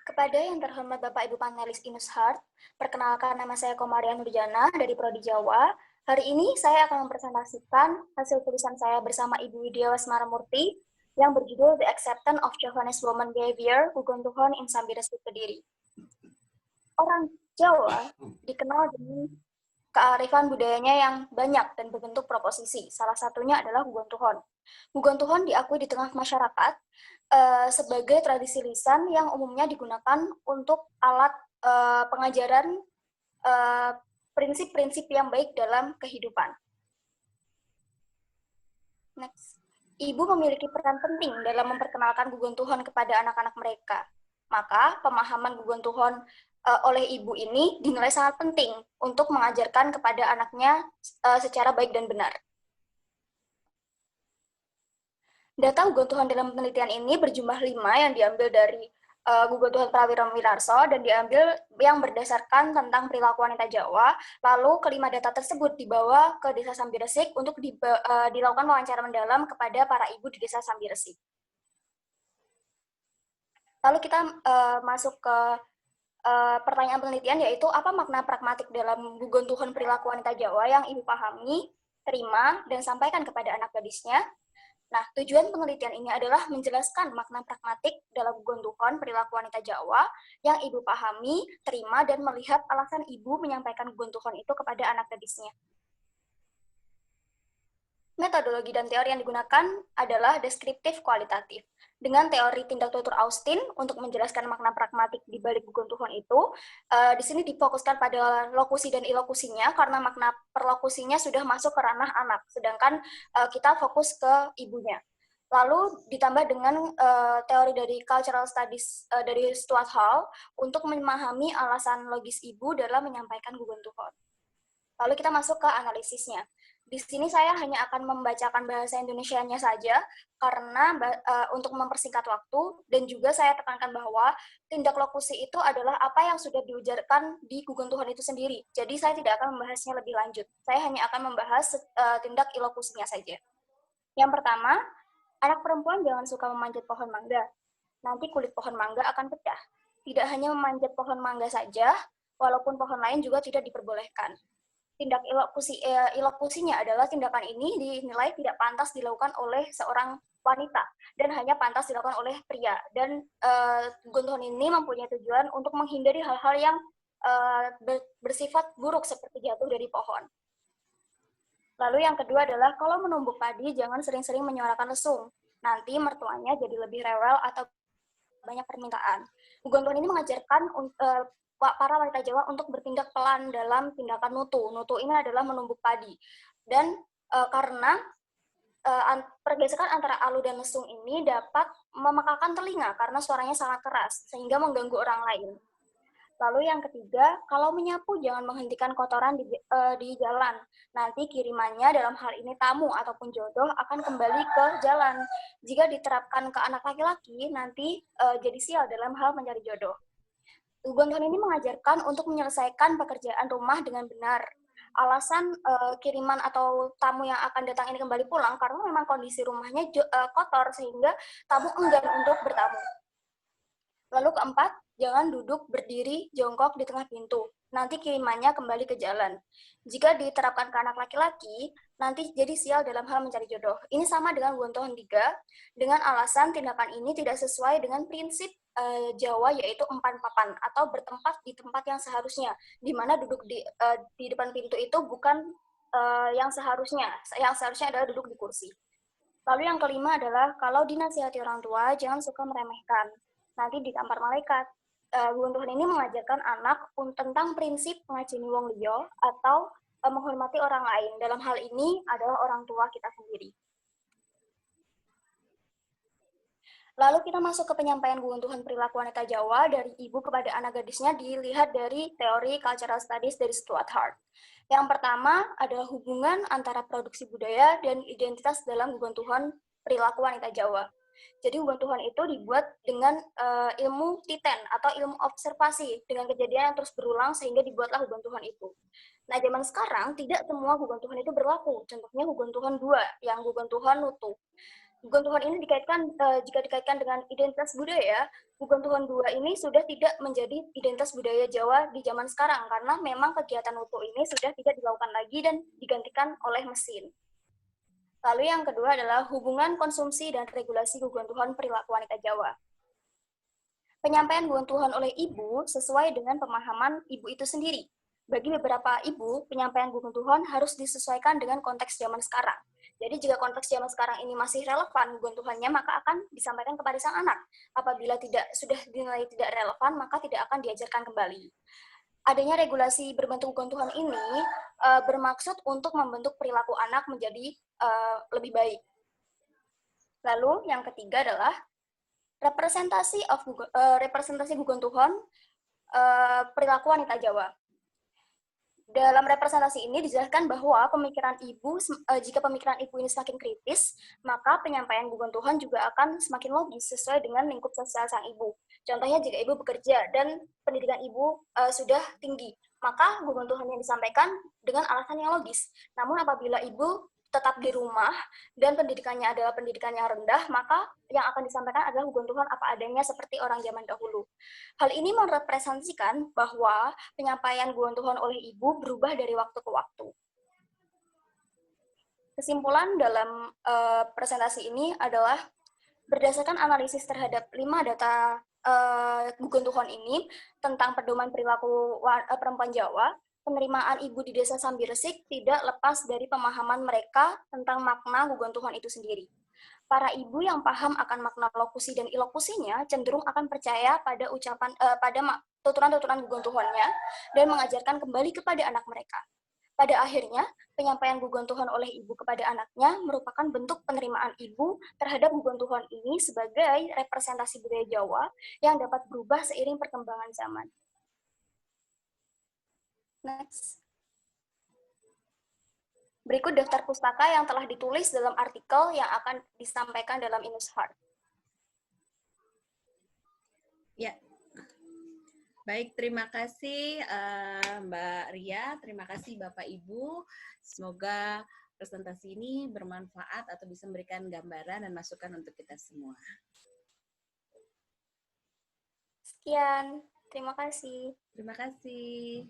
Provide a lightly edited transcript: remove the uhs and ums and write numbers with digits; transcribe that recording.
Kepada yang terhormat Bapak Ibu panelis Inusheart, perkenalkan nama saya Komaria Nurjana dari Prodi Jawa. Hari ini saya akan mempresentasikan hasil tulisan saya bersama Ibu Widya Wasmaramurti yang berjudul The Acceptance of Javanese Woman Behavior, Guguntuhon in Sambiresik Kediri. Orang Jawa dikenal dengan kearifan budayanya yang banyak dan berbentuk proposisi. Salah satunya adalah Guguntuhon. Guguntuhon diakui di tengah masyarakat sebagai tradisi lisan yang umumnya digunakan untuk alat pengajaran prinsip-prinsip yang baik dalam kehidupan. Next. Ibu memiliki peran penting dalam memperkenalkan Guguntuhon kepada anak-anak mereka. Maka pemahaman Guguntuhon oleh ibu ini dinilai sangat penting untuk mengajarkan kepada anaknya secara baik dan benar. Data Guguntuhon dalam penelitian ini berjumlah 5 yang diambil dari Guguntuhon Prawiro Winarso dan diambil yang berdasarkan tentang perilaku wanita Jawa. Lalu kelima data tersebut dibawa ke Desa Sambiresik untuk dilakukan wawancara mendalam kepada para ibu di Desa Sambiresik. Lalu kita masuk ke pertanyaan penelitian, yaitu apa makna pragmatik dalam Guguntuhon perilaku wanita Jawa yang ibu pahami, terima, dan sampaikan kepada anak gadisnya. Nah, tujuan penelitian ini adalah menjelaskan makna pragmatik dalam Guguntuhon perilaku wanita Jawa yang ibu pahami, terima, dan melihat alasan ibu menyampaikan Guguntuhon itu kepada anak gadisnya. Metodologi dan teori yang digunakan adalah deskriptif kualitatif. Dengan teori tindak tutur Austin untuk menjelaskan makna pragmatik di balik Guguntuhon itu, di sini difokuskan pada lokusi dan ilokusinya karena makna perlokusinya sudah masuk ke ranah anak, sedangkan kita fokus ke ibunya. Lalu ditambah dengan teori dari cultural studies dari Stuart Hall untuk memahami alasan logis ibu dalam menyampaikan Guguntuhon. Lalu kita masuk ke analisisnya. Di sini saya hanya akan membacakan bahasa Indonesianya saja karena untuk mempersingkat waktu, dan juga saya tekankan bahwa tindak lokusi itu adalah apa yang sudah diujarkan di Guguntuhon itu sendiri. Jadi saya tidak akan membahasnya lebih lanjut. Saya hanya akan membahas tindak ilokusinya saja. Yang pertama, anak perempuan jangan suka memanjat pohon mangga. Nanti kulit pohon mangga akan pecah. Tidak hanya memanjat pohon mangga saja, walaupun pohon lain juga tidak diperbolehkan. Tindak ilokusinya adalah tindakan ini dinilai tidak pantas dilakukan oleh seorang wanita dan hanya pantas dilakukan oleh pria. Dan Guguntuhon ini mempunyai tujuan untuk menghindari hal-hal yang bersifat buruk seperti jatuh dari pohon. Lalu yang kedua adalah kalau menumbuk padi jangan sering-sering menyuarakan lesung. Nanti mertuanya jadi lebih rewel atau banyak permintaan. Guguntuhon ini mengajarkan para wanita Jawa untuk bertindak pelan dalam tindakan nutu. Nutu ini adalah menumbuk padi. Dan karena pergesekan antara alu dan lesung ini dapat memekakan telinga karena suaranya sangat keras, sehingga mengganggu orang lain. Lalu yang ketiga, kalau menyapu jangan menghentikan kotoran di jalan. Nanti kirimannya dalam hal ini tamu ataupun jodoh akan kembali ke jalan. Jika diterapkan ke anak laki-laki, nanti jadi sial dalam hal mencari jodoh. Guguntuhon ini mengajarkan untuk menyelesaikan pekerjaan rumah dengan benar. Alasan kiriman atau tamu yang akan datang ini kembali pulang karena memang kondisi rumahnya kotor sehingga tamu enggan untuk bertamu. Lalu keempat, jangan duduk berdiri jongkok di tengah pintu. Nanti kirimannya kembali ke jalan. Jika diterapkan ke anak laki-laki, nanti jadi sial dalam hal mencari jodoh. Ini sama dengan Guguntuhon 3, dengan alasan tindakan ini tidak sesuai dengan prinsip Jawa, yaitu empan papan atau bertempat di tempat yang seharusnya, di mana duduk di depan pintu itu bukan yang seharusnya. Yang seharusnya adalah duduk di kursi. Lalu yang kelima adalah kalau dinasihati orang tua jangan suka meremehkan. Nanti ditampar malaikat. Guguntuhon ini mengajarkan anak tentang prinsip ngajeni wong liya atau menghormati orang lain. Dalam hal ini adalah orang tua kita sendiri. Lalu kita masuk ke penyampaian Guguntuhon perilaku wanita Jawa dari ibu kepada anak gadisnya dilihat dari teori cultural studies dari Stuart Hall. Yang pertama adalah hubungan antara produksi budaya dan identitas dalam Guguntuhon perilaku wanita Jawa. Jadi Guguntuhon itu dibuat dengan ilmu titen atau ilmu observasi dengan kejadian yang terus berulang sehingga dibuatlah Guguntuhon itu. Nah, zaman sekarang tidak semua Guguntuhon itu berlaku. Contohnya Guguntuhon 2 yang Guguntuhon nutu. Gugun Tuhan ini jika dikaitkan dengan identitas budaya, Gugun Tuhan 2 ini sudah tidak menjadi identitas budaya Jawa di zaman sekarang karena memang kegiatan wutu ini sudah tidak dilakukan lagi dan digantikan oleh mesin. Lalu yang kedua adalah hubungan konsumsi dan regulasi Gugun Tuhan perilaku wanita Jawa. Penyampaian Gugun Tuhan oleh ibu sesuai dengan pemahaman ibu itu sendiri. Bagi beberapa ibu, penyampaian Gugun Tuhan harus disesuaikan dengan konteks zaman sekarang. Jadi jika konteks zaman sekarang ini masih relevan Gugun Tuhannya, maka akan disampaikan kepada sang anak. Apabila sudah dinilai tidak relevan, maka tidak akan diajarkan kembali. Adanya regulasi berbentuk Gugun Tuhan ini bermaksud untuk membentuk perilaku anak menjadi lebih baik. Lalu yang ketiga adalah representasi Gugun Tuhan perilaku wanita Jawa. Dalam representasi ini dijelaskan bahwa jika pemikiran ibu ini semakin kritis, maka penyampaian Gugun Tuhan juga akan semakin logis sesuai dengan lingkup sosial sang ibu. Contohnya jika ibu bekerja dan pendidikan ibu sudah tinggi, maka Gugun Tuhan yang disampaikan dengan alasan yang logis. Namun apabila ibu tetap di rumah dan pendidikannya adalah pendidikan yang rendah, maka yang akan disampaikan adalah Gugun Tuhan apa adanya seperti orang zaman dahulu. Hal ini merepresentasikan bahwa penyampaian Gugun Tuhan oleh ibu berubah dari waktu ke waktu. Kesimpulan dalam presentasi ini adalah berdasarkan analisis terhadap 5 data Gugun Tuhan ini tentang pedoman perilaku perempuan Jawa, penerimaan ibu di desa Sambiresik tidak lepas dari pemahaman mereka tentang makna Gugun Tuhan itu sendiri. Para ibu yang paham akan makna lokusi dan ilokusinya cenderung akan percaya pada tuturan-tuturan Gugun Tuhannya dan mengajarkan kembali kepada anak mereka. Pada akhirnya, penyampaian Gugun Tuhan oleh ibu kepada anaknya merupakan bentuk penerimaan ibu terhadap Gugun Tuhan ini sebagai representasi budaya Jawa yang dapat berubah seiring perkembangan zaman. Next. Berikut daftar pustaka yang telah ditulis dalam artikel yang akan disampaikan dalam Inus Heart. Ya, baik, terima kasih Mbak Ria, terima kasih Bapak Ibu. Semoga presentasi ini bermanfaat atau bisa memberikan gambaran dan masukan untuk kita semua. Sekian, terima kasih. Terima kasih.